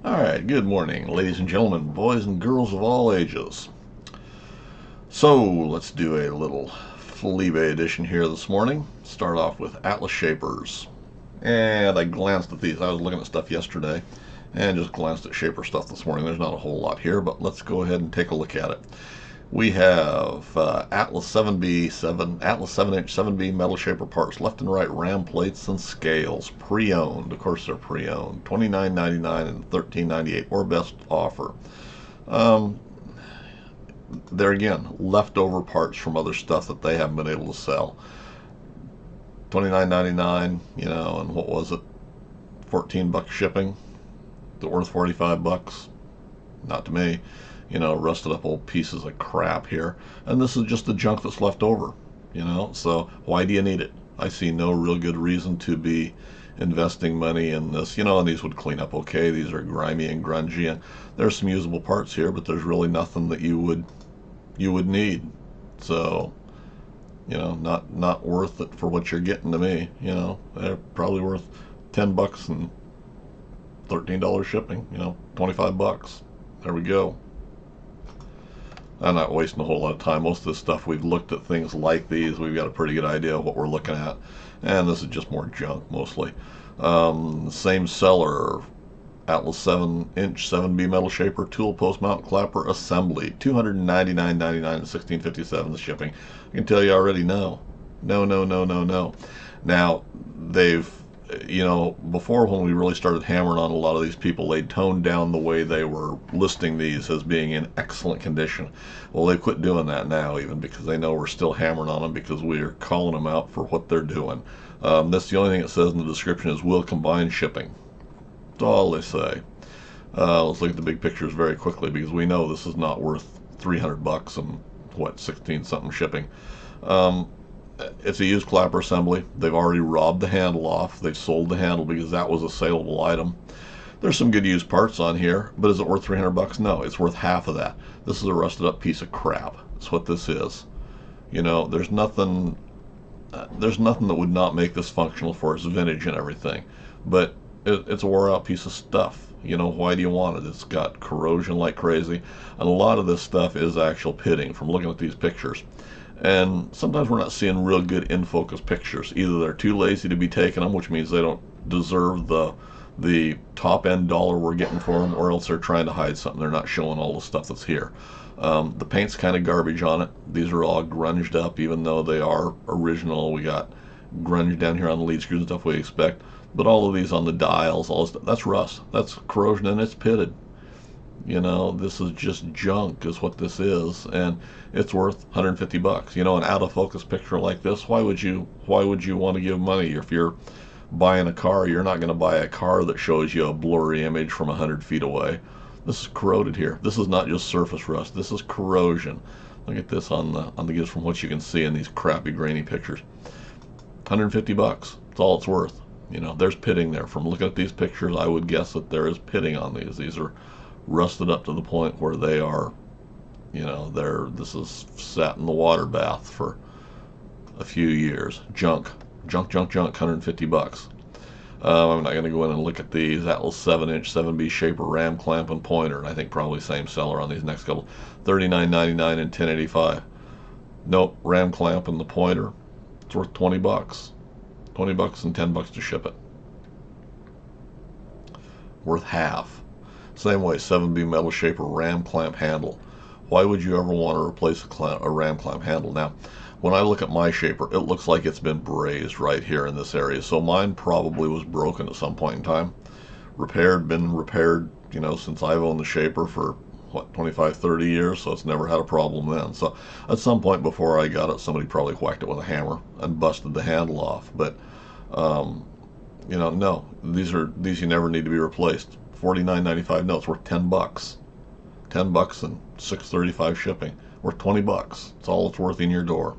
Alright, good morning, ladies and gentlemen, boys and girls of all ages. So, let's do a little Fleabay edition here this morning. Start off with Atlas Shapers. And I glanced at these. I was looking at stuff yesterday and just glanced at Shaper stuff this morning. There's not a whole lot here, but let's go ahead and take a look at it. We have Atlas 7B, Atlas 7-inch 7B metal shaper parts, left and right ram plates and scales, pre-owned. Of course, they're pre-owned. $29.99 and $13.98, or best offer. Um, they're again leftover parts from other stuff that they haven't been able to sell. $29.99, and what was it? $14 shipping. They're worth $45. Not to me. Rusted up old pieces of crap here. And this is just the junk that's left over, so why do you need it? I see no real good reason to be investing money in this, and these would clean up okay. These are grimy and grungy, and there's some usable parts here, but there's really nothing that you would need. So, not worth it for what you're getting to me. They're probably worth $10 and $13 shipping, $25. There we go. I'm not wasting a whole lot of time. Most of this stuff, we've looked at things like these. We've got a pretty good idea of what we're looking at. And this is just more junk, mostly. Same seller, Atlas 7-inch 7B metal shaper, tool post mount clapper assembly. $299.99 and $16.57 the shipping. I can tell you already, no. No, no, no, no, no. Now, they've before, when we really started hammering on a lot of these people, they toned down the way they were listing these as being in excellent condition. Well, they quit doing that now, even because they know we're still hammering on them because we are calling them out for what they're doing. That's the only thing it says in the description is will combine shipping. That's all they say. Let's look at the big pictures very quickly because we know this is not worth $300 and what, 16 something shipping. It's a used clapper assembly. They've already robbed the handle off. They've sold the handle because that was a saleable item. There's some good used parts on here, but is it worth $300? No, it's worth half of that. This is a rusted up piece of crap. That's what this is. There's nothing that would not make this functional for its vintage and everything. But it's a wore out piece of stuff. Why do you want it? It's got corrosion like crazy. And a lot of this stuff is actual pitting from looking at these pictures. And sometimes we're not seeing real good in-focus pictures. Either they're too lazy to be taking them, which means they don't deserve the top-end dollar we're getting for them, or else they're trying to hide something. They're not showing all the stuff that's here. The paint's kind of garbage on it. These are all grunged up, even though they are original. We got grunge down here on the lead screws and stuff we expect. But all of these on the dials, all this stuff, that's rust. That's corrosion, and it's pitted. This is just junk is what this is, and it's worth $150. An out of focus picture like this, why would you want to give money? If you're buying a car, you're not going to buy a car that shows you a blurry image from 100 feet away. This is corroded here. This is not just surface rust. This is corrosion. Look at this on the gives from what you can see in these crappy grainy pictures. $150. That's all it's worth. There's pitting there. From looking at these pictures, I would guess that there is pitting on these. These are rusted up to the point where they are, this is sat in the water bath for a few years. Junk, $150. I'm not going to go in and look at these. Atlas 7-inch 7B shaper ram clamp and pointer, and I think probably same seller on these next couple. $39.99 and $10.85. Nope, ram clamp and the pointer, it's worth $20. $20 and $10 to ship it. Worth half. Same way, 7B metal shaper ram clamp handle. Why would you ever want to replace a ram clamp handle? Now, when I look at my shaper, it looks like it's been brazed right here in this area. So mine probably was broken at some point in time. Been repaired, since I've owned the shaper for, 25, 30 years. So it's never had a problem then. So at some point before I got it, somebody probably whacked it with a hammer and busted the handle off. But, no, these you never need to be replaced. $49.95. No, it's worth $10. $10 and $6.35 shipping. Worth $20. It's all it's worth in your door.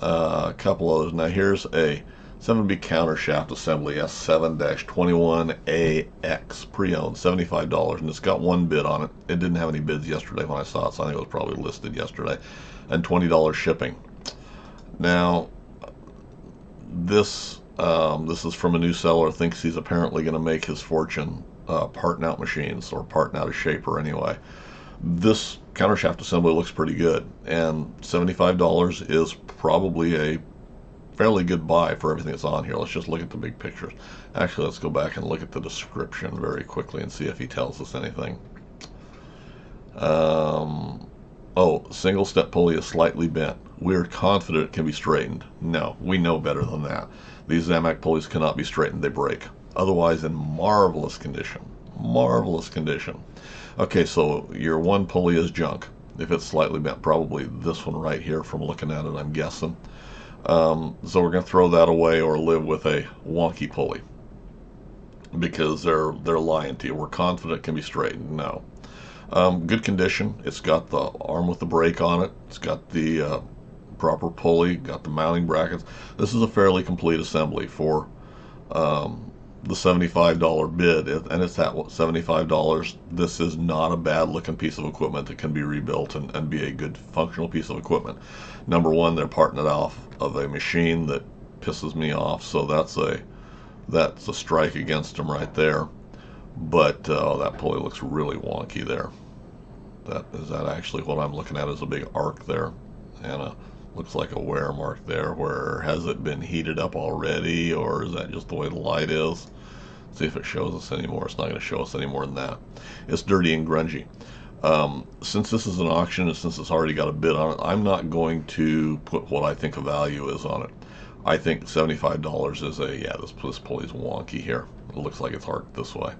A couple others. Now here's a 7B counter shaft assembly S7-21AX pre-owned, $75, and it's got one bid on it. It didn't have any bids yesterday when I saw it, so I think it was probably listed yesterday, and $20 shipping. Now this This is from a new seller. Thinks he's apparently going to make his fortune parting out machines, or parting out a shaper anyway. This countershaft assembly looks pretty good, and $75 is probably a fairly good buy for everything that's on here. Let's just look at the big pictures. Actually, let's go back and look at the description very quickly and see if he tells us anything. Oh, single step pulley is slightly bent. We're confident it can be straightened. No, we know better than that. These Zamac pulleys cannot be straightened, they break. Otherwise, in marvelous condition. Marvelous condition. Okay, so your one pulley is junk. If it's slightly bent, probably this one right here from looking at it, I'm guessing. So we're going to throw that away or live with a wonky pulley, because they're lying to you. We're confident it can be straightened. No. Good condition. It's got the arm with the brake on it. It's got the proper pulley, got the mounting brackets. This is a fairly complete assembly for the $75 bid, and it's at what, $75. This is not a bad looking piece of equipment that can be rebuilt and be a good functional piece of equipment. Number one, they're parting it off of a machine that pisses me off, so that's a strike against them right there. But that pulley looks really wonky there. Is that actually what I'm looking at is a big arc there, and looks like a wear mark there. Where has it been heated up already, or is that just the way the light is? See if it shows us anymore. It's not going to show us any more than that. It's dirty and grungy. Since this is an auction and since it's already got a bid on it, I'm not going to put what I think a value is on it. I think $75 is this pulley's wonky here. It looks like it's arced this way,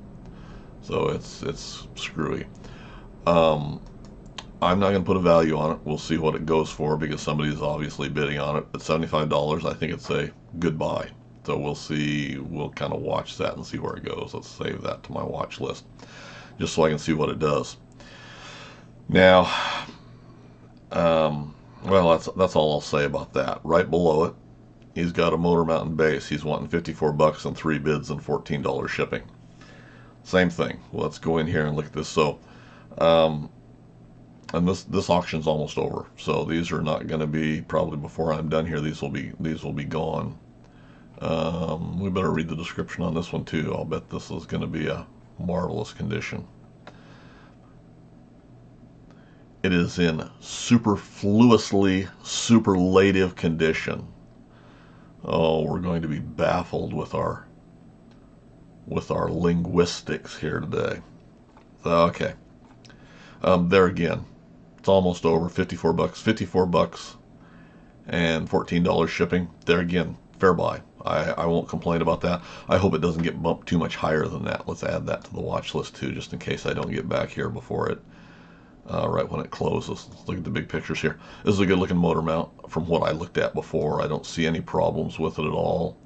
so it's screwy. I'm not going to put a value on it. We'll see what it goes for, because somebody's obviously bidding on it. At $75, I think it's a good buy. So we'll see. We'll kind of watch that and see where it goes. Let's save that to my watch list, just so I can see what it does. Now, well, that's all I'll say about that. Right below it, he's got a motor mountain base. He's wanting $54 and 3 bids and $14 shipping. Same thing. Well, let's go in here and look at this. So, and this auction's almost over, so these are not going to be, probably before I'm done here, these will be gone. We better read the description on this one too. I'll bet this is going to be a marvelous condition. It is in superfluously superlative condition. Oh, we're going to be baffled with our linguistics here today. So, okay. There again, it's almost over. $54 and $14 shipping. There again, fair buy. I won't complain about that. I hope it doesn't get bumped too much higher than that. Let's add that to the watch list too, just in case I don't get back here before it, right when it closes. Let's look at the big pictures here. This is a good looking motor mount from what I looked at before. I don't see any problems with it at all.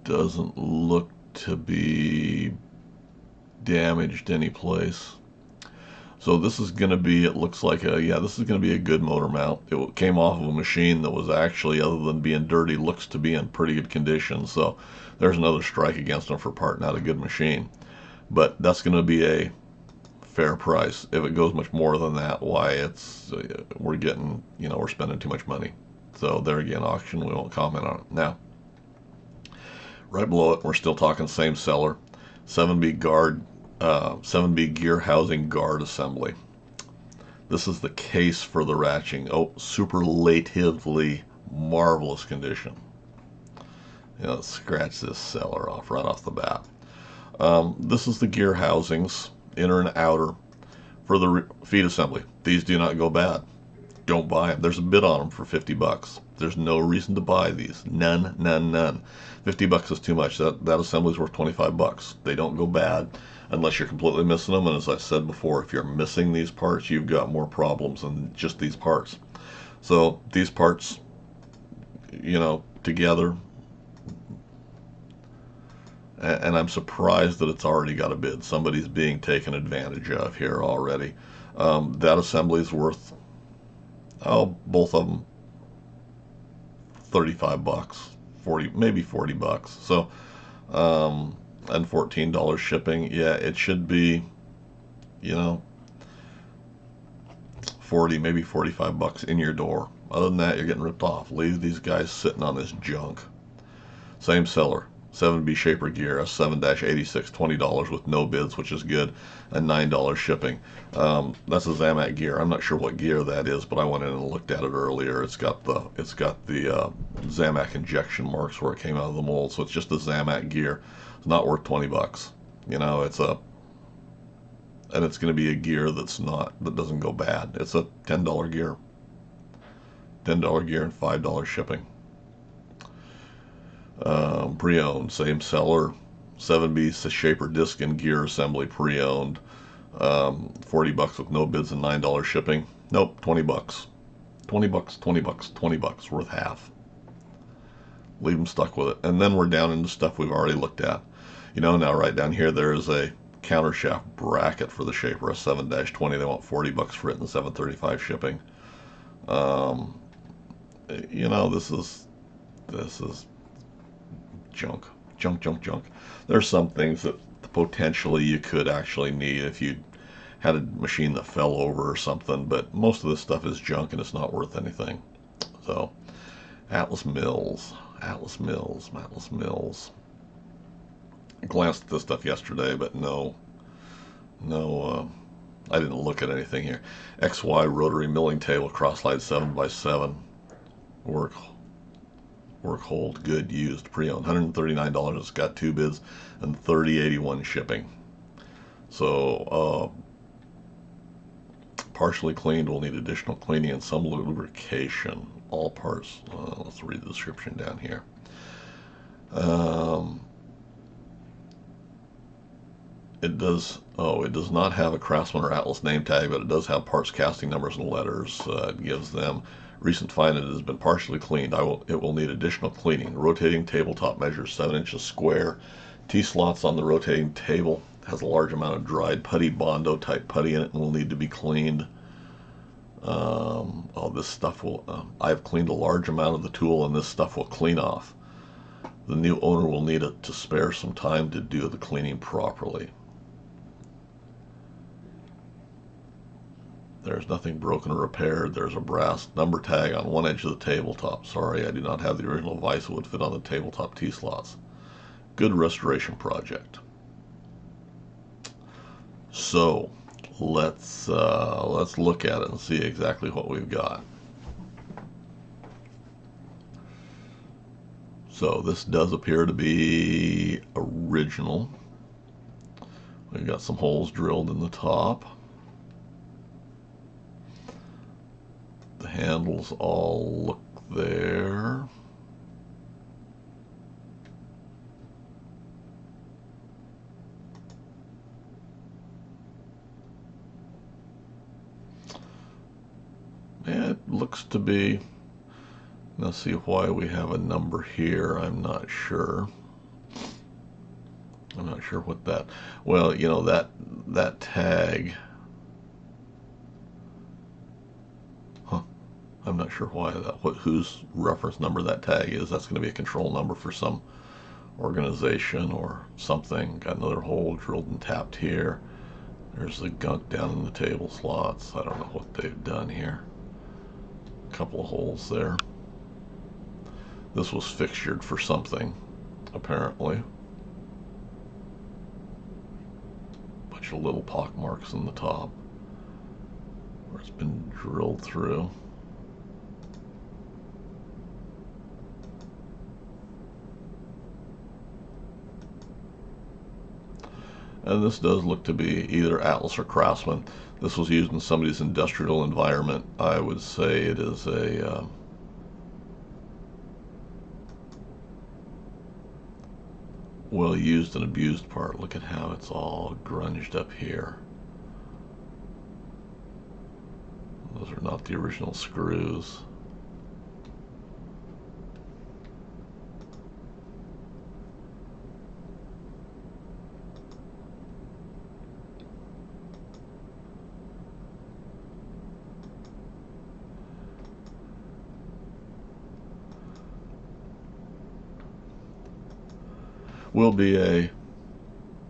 Doesn't look to be damaged any place. So this is going to be, it looks like this is going to be a good motor mount. It came off of a machine that was actually, other than being dirty, looks to be in pretty good condition. So there's another strike against them for parting out a good machine. But that's going to be a fair price. If it goes much more than that, why, we're getting, we're spending too much money. So there again, auction, we won't comment on it. Now, right below it, we're still talking same seller, 7B guard. 7B gear housing guard assembly. This is the case for the ratcheting. Oh, superlatively marvelous condition. Let's scratch this seller off right off the bat. This is the gear housings, inner and outer, for the feed assembly. These do not go bad. Don't buy them. There's a bid on them for $50. There's no reason to buy these. None. $50 is too much. That assembly's worth $25. They don't go bad unless you're completely missing them. And as I've said before, if you're missing these parts, you've got more problems than just these parts. So these parts, together, and I'm surprised that it's already got a bid. Somebody's being taken advantage of here already. That assembly is worth, both of them, $35, 40, maybe $40. So, and $14 shipping. Yeah, it should be, 40, maybe 45 bucks in your door. Other than that, you're getting ripped off. Leave these guys sitting on this junk. Same seller, 7B Shaper gear, S7-86, $20 with no bids, which is good, and $9 shipping. That's a Zamac gear. I'm not sure what gear that is, but I went in and looked at it earlier. It's got the Zamac injection marks where it came out of the mold, so it's just a Zamac gear. It's not worth 20 bucks. You know, and it's going to be a gear that doesn't go bad. It's a $10 gear. $10 gear and $5 shipping. Pre-owned, same seller, 7B Shaper disc and gear assembly pre-owned, 40 bucks with no bids and $9 shipping. Nope, 20 bucks. 20 bucks, 20 bucks, 20 bucks, worth half. Leave them stuck with it. And then we're down into stuff we've already looked at. You know, now right down here there is a countershaft bracket for the Shaper, a 7-20. They want 40 bucks for it and $7.35 shipping. You know, this is junk. There's some things that potentially you could actually need if you had a machine that fell over or something, but most of this stuff is junk and it's not worth anything. So, Atlas Mills. I glanced at this stuff yesterday, but no, I didn't look at anything here. XY rotary milling table, crossslide 7x7, work hold, good, used, pre-owned, $139. It's got 2 bids and $30.81 shipping. So partially cleaned, will need additional cleaning and some lubrication. All parts. Let's read the description down here. It does not have a Craftsman or Atlas name tag, but it does have parts casting numbers and letters. It gives them recent find. It has been partially cleaned. It will need additional cleaning. Rotating tabletop measures 7 inches square. T-slots on the rotating table. Has a large amount of dried putty, Bondo type putty in it, and will need to be cleaned. This stuff will, I've cleaned a large amount of the tool, and this stuff will clean off. The new owner will need it to spare some time to do the cleaning properly. There's nothing broken or repaired. There's a brass number tag on one edge of the tabletop. Sorry, I do not have the original vise that would fit on the tabletop T-slots. Good restoration project. So let's look at it and see exactly what we've got. So this does appear to be original. We've got some holes drilled in the top. The handles all look there. It looks to be, let's see why we have a number here. I'm not sure. I'm not sure what that, well, you know, that tag, I'm not sure why whose reference number that tag is. That's going to be a control number for some organization or something. Got another hole drilled and tapped here. There's the gunk down in the table slots. I don't know what they've done here. A couple of holes there. This was fixtured for something, apparently. Bunch of little pock marks in the top where it's been drilled through. And this does look to be either Atlas or Craftsman. This was used in somebody's industrial environment. I would say it is a well used and abused part. Look at how it's all grunged up here. Those are not the original screws. Will be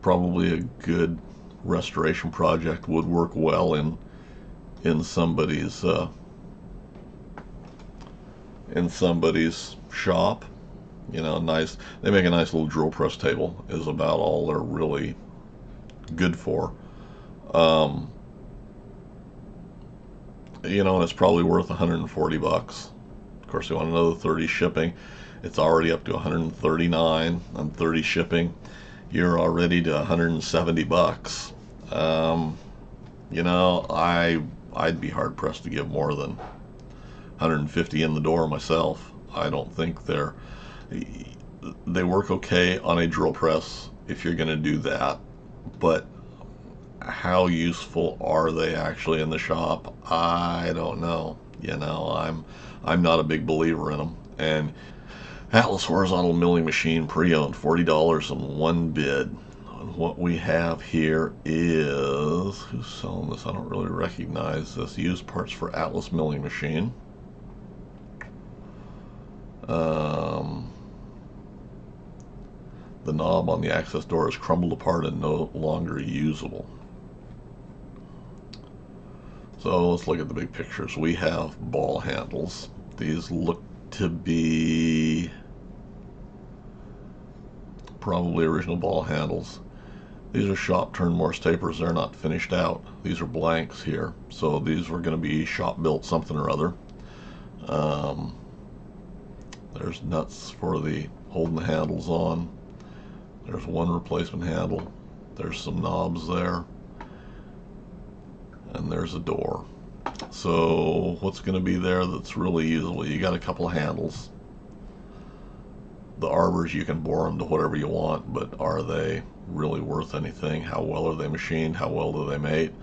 probably a good restoration project. Would work well in in somebody's shop. You know, nice. They make a nice little drill press table. Is about all they're really good for. Um, you know, and it's probably worth 140 bucks. Of course, they want another 30 shipping. It's already up to 139 on 30 shipping. You're already to 170 bucks. You know, I'd be hard pressed to give more than 150 in the door myself. I don't think they work okay on a drill press if you're going to do that, but how useful are they actually in the shop? I don't know. You know, I'm not a big believer in them. And Atlas horizontal milling machine pre-owned, $40 on one bid. And what we have here is, who's selling this? I don't really recognize this. Used parts for Atlas milling machine. The knob on the access door is crumbled apart and no longer usable. So let's look at the big pictures. We have ball handles. These look to be probably original ball handles. These are shop turned Morse tapers. They're not finished out. These are blanks here. So these were going to be shop built something or other. There's nuts for the holding the handles on. There's one replacement handle. There's some knobs there. And there's a door. So what's going to be there that's really usable? You got a couple of handles. The arbors, you can bore them to whatever you want, but are they really worth anything? How well are they machined? How well do they mate?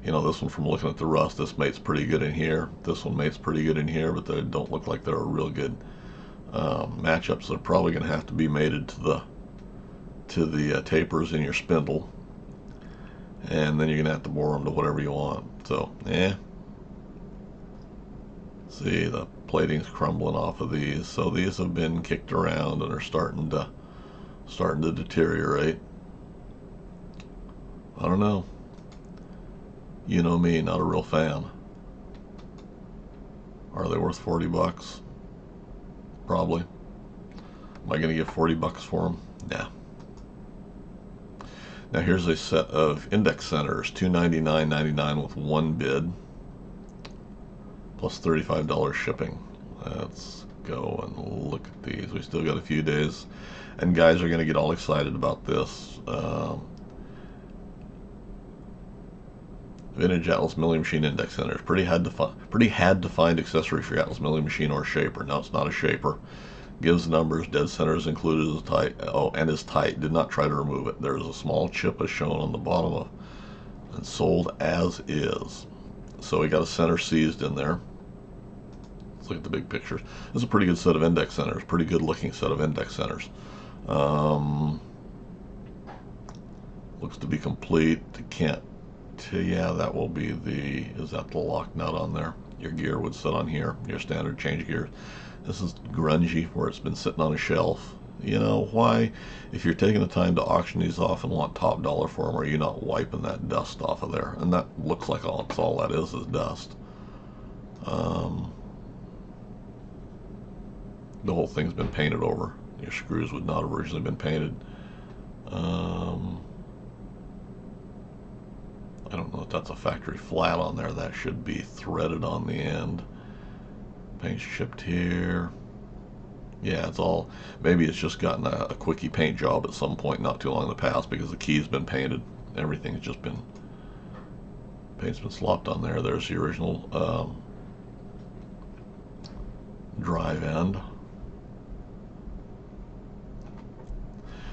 You know, this one, from looking at the rust, this mates pretty good in here. This one mates pretty good in here, but they don't look like they're a real good matchup. So they're probably going to have to be mated to the tapers in your spindle, and then you're going to have to bore them to whatever you want. So, see, the plating's crumbling off of these. So these have been kicked around and are starting to deteriorate. I don't know. You know me, not a real fan. Are they worth 40 bucks? Probably. Am I going to give 40 bucks for them? Nah. Now here's a set of index centers, $299.99 with one bid, plus $35 shipping. Let's go and look at these. We still got a few days, and guys are going to get all excited about this. Vintage Atlas milling machine index centers. Pretty had to find accessory for your Atlas milling machine or shaper. No, it's not a shaper. Gives numbers. Dead center is included as tight. Oh, and is tight. Did not try to remove it. There is a small chip as shown on the bottom of, and sold as is. So we got a center seized in there. Let's look at the big pictures. This is a pretty good set of index centers. Pretty good looking set of index centers. Looks to be complete. Can't. Yeah, that will be the. Is that the lock nut on there? Your gear would sit on here. Your standard change gear. This is grungy, where it's been sitting on a shelf. You know, why, if you're taking the time to auction these off and want top dollar for them, are you not wiping that dust off of there? And that looks like all that is dust. The whole thing's been painted over. Your screws would not have originally been painted. I don't know if that's a factory flat on there. That should be threaded on the end. Paint shipped here. Yeah, it's all, maybe it's just gotten a quickie paint job at some point not too long in the past, because the key's been painted. Everything's just been, paint's been slopped on there. There's the original drive end.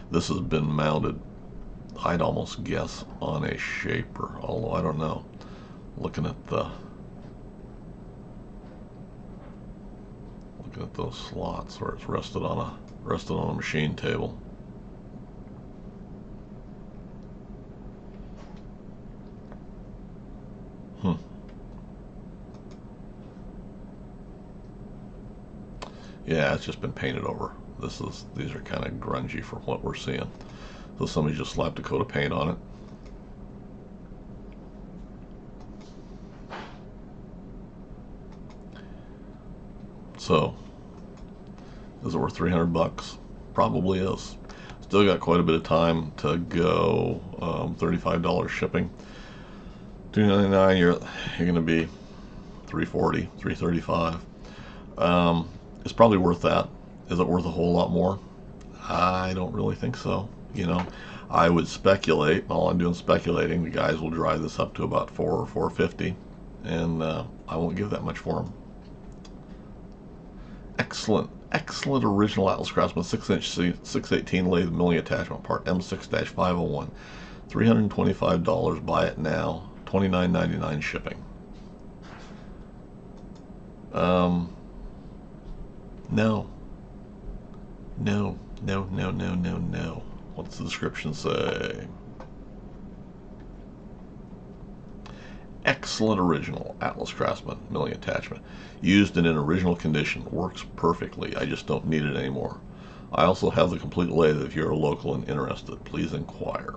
This has been mounted, I'd almost guess, on a shaper, although I don't know. Looking at those slots where it's rested on a machine table. Yeah, it's just been painted over. These are kind of grungy for what we're seeing. So somebody just slapped a coat of paint on it. So, is it worth 300 bucks? Probably is. Still got quite a bit of time to go. $35 shipping. $2.99. You're going to be $3.40, $3.35. It's probably worth that. Is it worth a whole lot more? I don't really think so. You know, I would speculate. All I'm doing is speculating. The guys will drive this up to about $4 or $4.50, and I won't give that much for them. Excellent original Atlas Craftsman 6-inch 618 lathe milling attachment part M6-501. $325. Buy it now. $29.99 shipping. No. What's the description say? Excellent original Atlas Craftsman milling attachment. Used in an original condition. Works perfectly. I just don't need it anymore. I also have the complete lathe if you're a local and interested. Please inquire.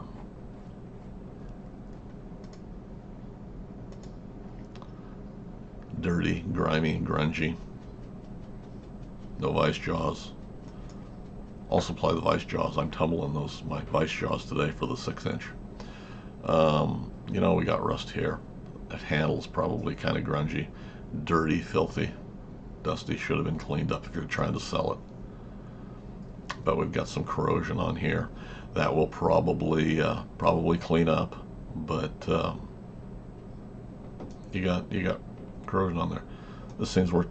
Dirty, grimy, grungy. No vice jaws. I'll supply the vice jaws. I'm tumbling my vice jaws today for the 6-inch. You know, we got rust here. That handle's probably kind of grungy, dirty, filthy, dusty. Should have been cleaned up if you're trying to sell it. But we've got some corrosion on here that will probably clean up. But you got corrosion on there. This thing's worth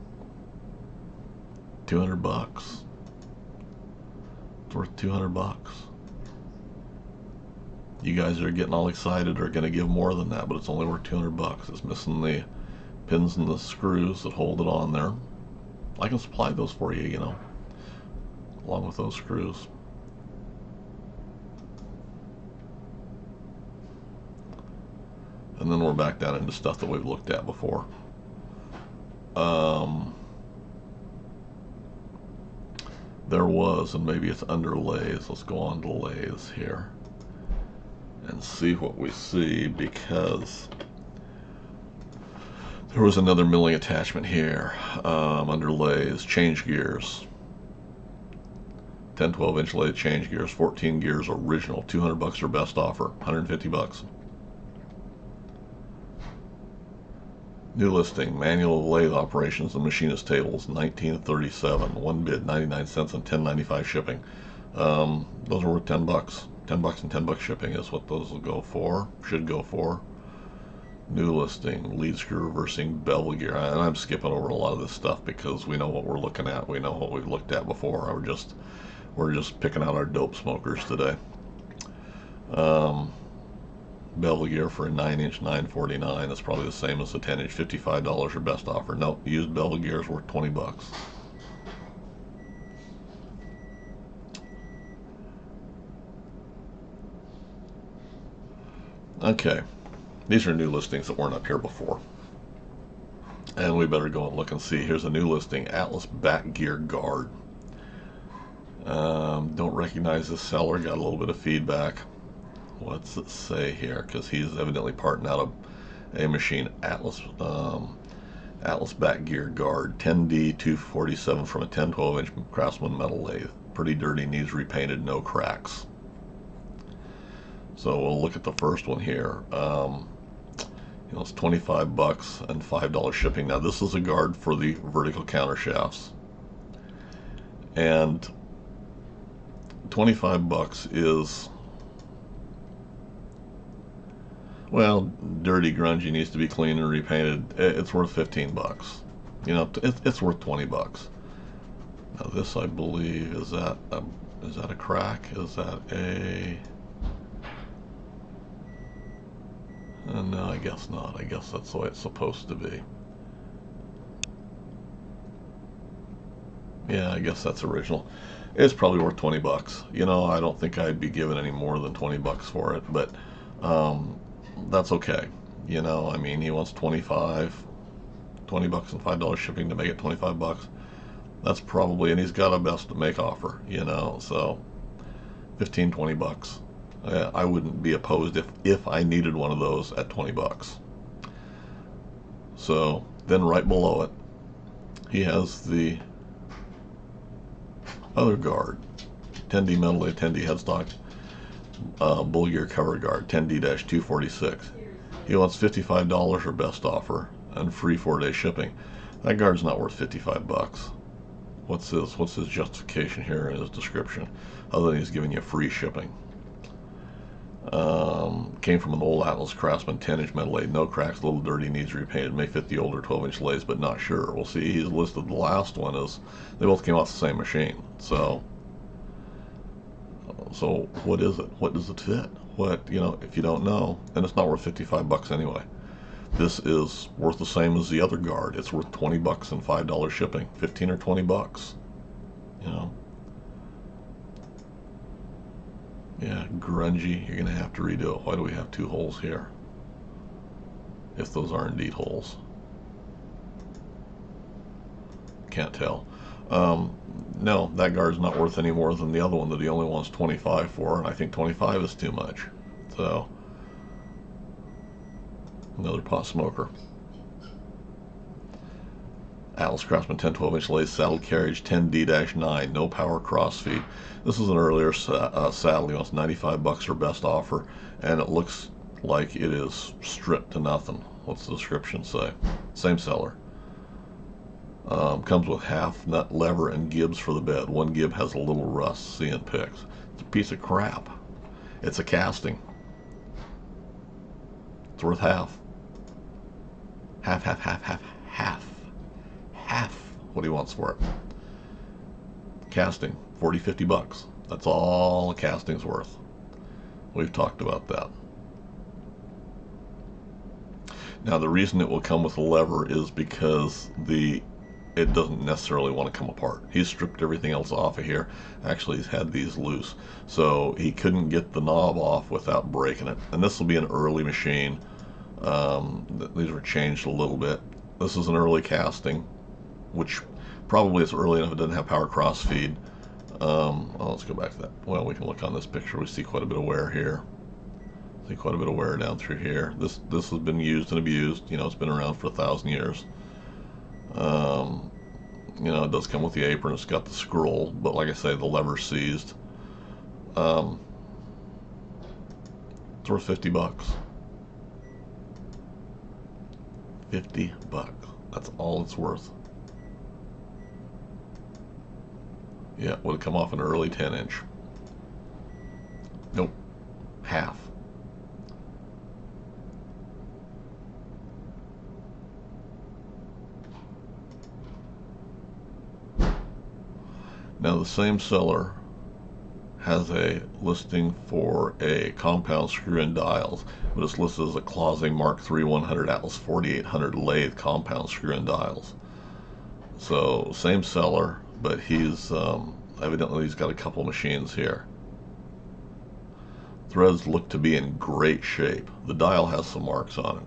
200 bucks. It's worth 200 bucks. You guys that are getting all excited are going to give more than that, but it's only worth 200 bucks. It's missing the pins and the screws that hold it on there. I can supply those for you, you know, along with those screws. And then we're back down into stuff that we've looked at before. There was, and maybe it's under lathes. Let's go on to lathes here and see what we see, because there was another milling attachment here under lathes. Change gears. 10-12 inch lathe change gears, 14 gears original, 200 bucks or best offer, 150 bucks. New listing, manual of lathe operations and machinist tables, 1937. One bid, 99 cents and $10.95 shipping. Those are worth 10 bucks. 10 bucks and 10 bucks shipping is what those will go for, should go for. New listing, lead screw reversing bevel gear. And I'm skipping over a lot of this stuff because we know what we're looking at. We know what we've looked at before. We're just picking out our dope smokers today. Bevel gear for a 9-inch, $9.49. That's probably the same as the 10-inch, $55 or best offer. Nope, used bevel gear is worth 20 bucks. Okay, these are new listings that weren't up here before. And we better go and look and see. Here's a new listing, Atlas back gear guard. Don't recognize this seller, got a little bit of feedback. What's it say here? Because he's evidently parting out a machine, Atlas back gear guard, 10D 247 from a 10-12 inch Craftsman metal lathe. Pretty dirty, needs repainted, no cracks. So we'll look at the first one here. You know, it's 25 bucks and $5 shipping. Now this is a guard for the vertical counter shafts, and 25 bucks is, well, dirty, grungy, needs to be cleaned and repainted. It's worth 15 bucks. You know, it's worth 20 bucks. Now this, I believe, is that a crack? Is that a? No, I guess not. I guess that's the way it's supposed to be. Yeah, I guess that's original. It's probably worth 20 bucks. You know, I don't think I'd be giving any more than 20 bucks for it, but that's okay. You know, I mean, he wants 20 bucks and $5 shipping to make it 25 bucks. That's probably, and he's got a best to make offer, you know, so 15, 20 bucks. I wouldn't be opposed if I needed one of those at 20 bucks. So then right below it, he has the other guard, 10D metal lathe, 10D headstock, bull gear cover guard, 10D-246. He wants $55 or best offer and free 4-day shipping. That guard's not worth 55 bucks. What's his justification here in his description, other than he's giving you free shipping? Came from an old Atlas Craftsman 10-inch metal lathe, no cracks, a little dirty, needs repainted, may fit the older 12-inch lathes, but not sure. We'll see. He's listed the last one as they both came off the same machine. So what is it? What does it fit? What, if you don't know, then it's not worth 55 bucks anyway. This is worth the same as the other guard. It's worth 20 bucks and $5 shipping, 15 or 20 bucks. Yeah, grungy. You're gonna have to redo it. Why do we have 2 holes here? If those are indeed holes, can't tell. No, that guard's not worth any more than the other one that he only wants 25 for, and I think 25 is too much. So, another pot smoker. Atlas Craftsman 10-12-inch lathe saddle carriage, 10D-9, no power cross feed. This is an earlier saddle. He wants 95 bucks or best offer, and it looks like it is stripped to nothing. What's the description say? Same seller. Comes with half nut lever and gibs for the bed. One gib has a little rust, see in pics. It's a piece of crap. It's a casting. It's worth half. Half. Half what he wants for it. Casting, 40-50 bucks. That's all a casting's worth. We've talked about that. Now the reason it will come with a lever is because it doesn't necessarily want to come apart. He's stripped everything else off of here. Actually, he's had these loose, so he couldn't get the knob off without breaking it. And this will be an early machine. These were changed a little bit. This is an early casting, which probably is early enough it doesn't have power cross feed. Well, let's go back to that. Well, we can look on this picture. We see quite a bit of wear here. See quite a bit of wear down through here. This has been used and abused. It's been around for 1,000 years. It does come with the apron. It's got the scroll, but like I say, the lever's seized. It's worth 50 bucks. 50 bucks. That's all it's worth. Yeah, would have come off an early 10-inch. Nope. Half. Now the same seller has a listing for a compound screw-in dials, but it's listed as a Closet Mark III 100 Atlas 4800 lathe compound screw-in dials. So same seller, but he's evidently he's got a couple machines here. Threads look to be in great shape. The dial has some marks on it.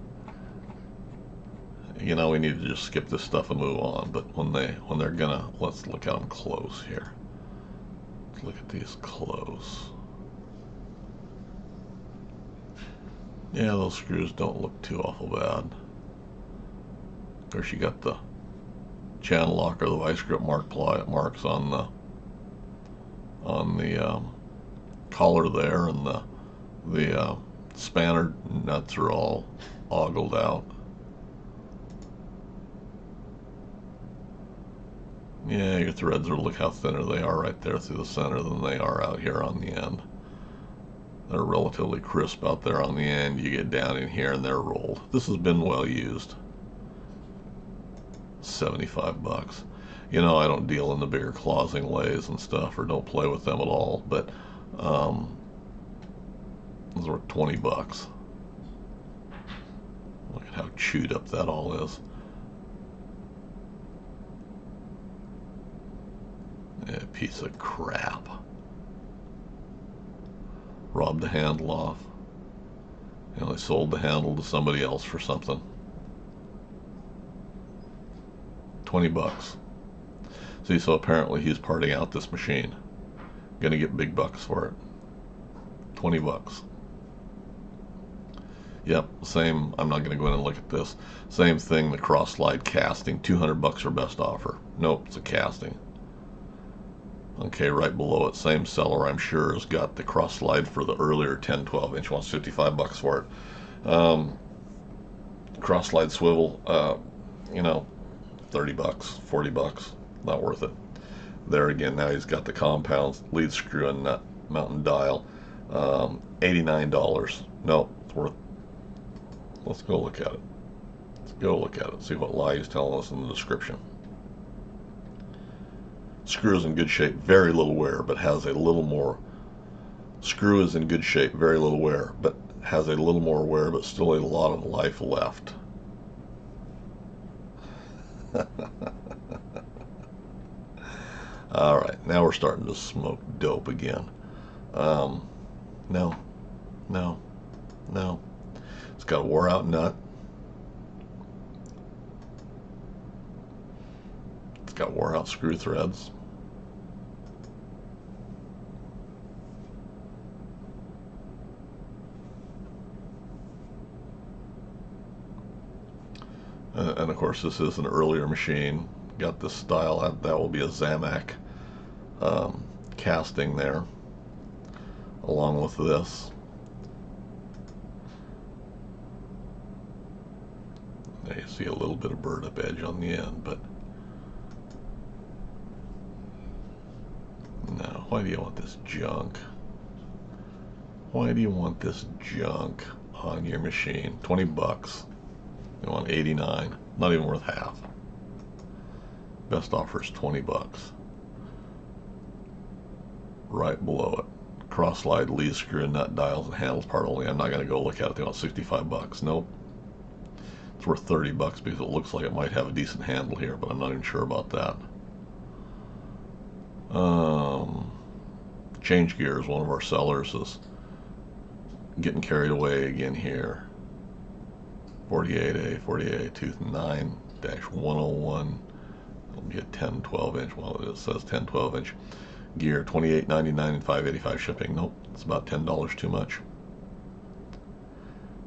We need to just skip this stuff and move on. But when they're gonna, let's look at them close here. Let's look at these close. Yeah, those screws don't look too awful bad. Of course, you got the channel lock or the vice grip marks on the collar there, and the spanner nuts are all ogled out. Yeah, your threads are, look how thinner they are right there through the center than they are out here on the end. They're relatively crisp out there on the end. You get down in here and they're rolled. This has been well used. 75 bucks. I don't deal in the bigger closing lathes and stuff, or don't play with them at all, but those were 20 bucks. Look at how chewed up that all is. Yeah, piece of crap. Robbed the handle off. They sold the handle to somebody else for something. 20 bucks. See, so apparently he's parting out this machine. Gonna get big bucks for it. 20 bucks. Yep, same. I'm not going to go in and look at this. Same thing, the cross slide casting, 200 bucks for best offer. Nope, it's a casting. Okay, right below it, same seller, I'm sure, has got the cross slide for the earlier 10, 12 inch, wants 55 bucks for it. Cross slide swivel, you know, 30 bucks, 40 bucks, not worth it. There again, now he's got the compound lead screw and nut mountain dial, $89. No, it's worth. Let's go look at it. Let's go look at it. See what lie he's telling us in the description. Screw is in good shape, very little wear, but has a little more. Screw is in good shape, very little wear, but has a little more wear, but still a lot of life left. All right, now we're starting to smoke dope again. No, no, no. It's got a wore out nut. It's got wore out screw threads. And of course this is an earlier machine. Got this style, that will be a Zamac casting there, along with this. There you see a little bit of burred up edge on the end, but no, why do you want this junk? Why do you want this junk on your machine? 20 bucks. You want 89, not even worth half. Best offer is 20 bucks. Right below it, cross slide lead screw and nut dials and handles part only. I'm not going to go look at it. They want 65 bucks. Nope. It's worth 30 bucks because it looks like it might have a decent handle here, but I'm not even sure about that. Change Gears, one of our sellers, is getting carried away again here. 48A, 48A tooth 9-101. It'll be a 10-12 inch. Well, it says 10-12 inch gear. $28.99 and $5.85 shipping. Nope, it's about $10 too much.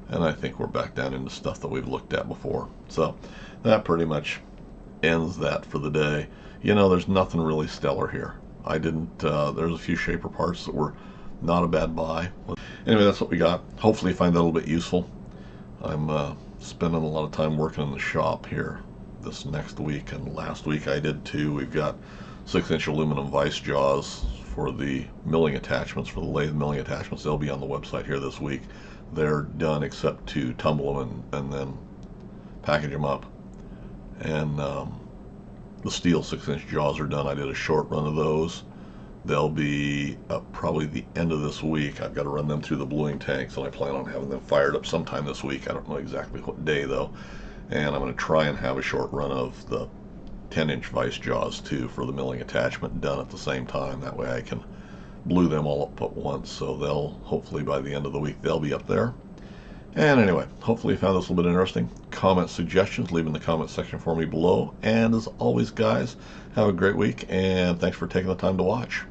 And I think we're back down into stuff that we've looked at before. So that pretty much ends that for the day. You know, there's nothing really stellar here. I didn't, there's a few shaper parts that were not a bad buy. Anyway, that's what we got. Hopefully you find that a little bit useful. I'm spending a lot of time working in the shop here this next week, and last week I did too. We've got 6-inch aluminum vise jaws for the milling attachments, for the lathe milling attachments. They'll be on the website here this week. They're done except to tumble them and then package them up. And the steel 6-inch jaws are done. I did a short run of those. They'll be up probably the end of this week. I've got to run them through the bluing tanks, and I plan on having them fired up sometime this week. I don't know exactly what day though. And I'm going to try and have a short run of the 10-inch vise jaws too for the milling attachment done at the same time. That way I can blue them all up at once. So they'll, hopefully by the end of the week, they'll be up there. And anyway, hopefully you found this a little bit interesting. Comment suggestions, leave in the comment section for me below. And as always, guys, have a great week, and thanks for taking the time to watch.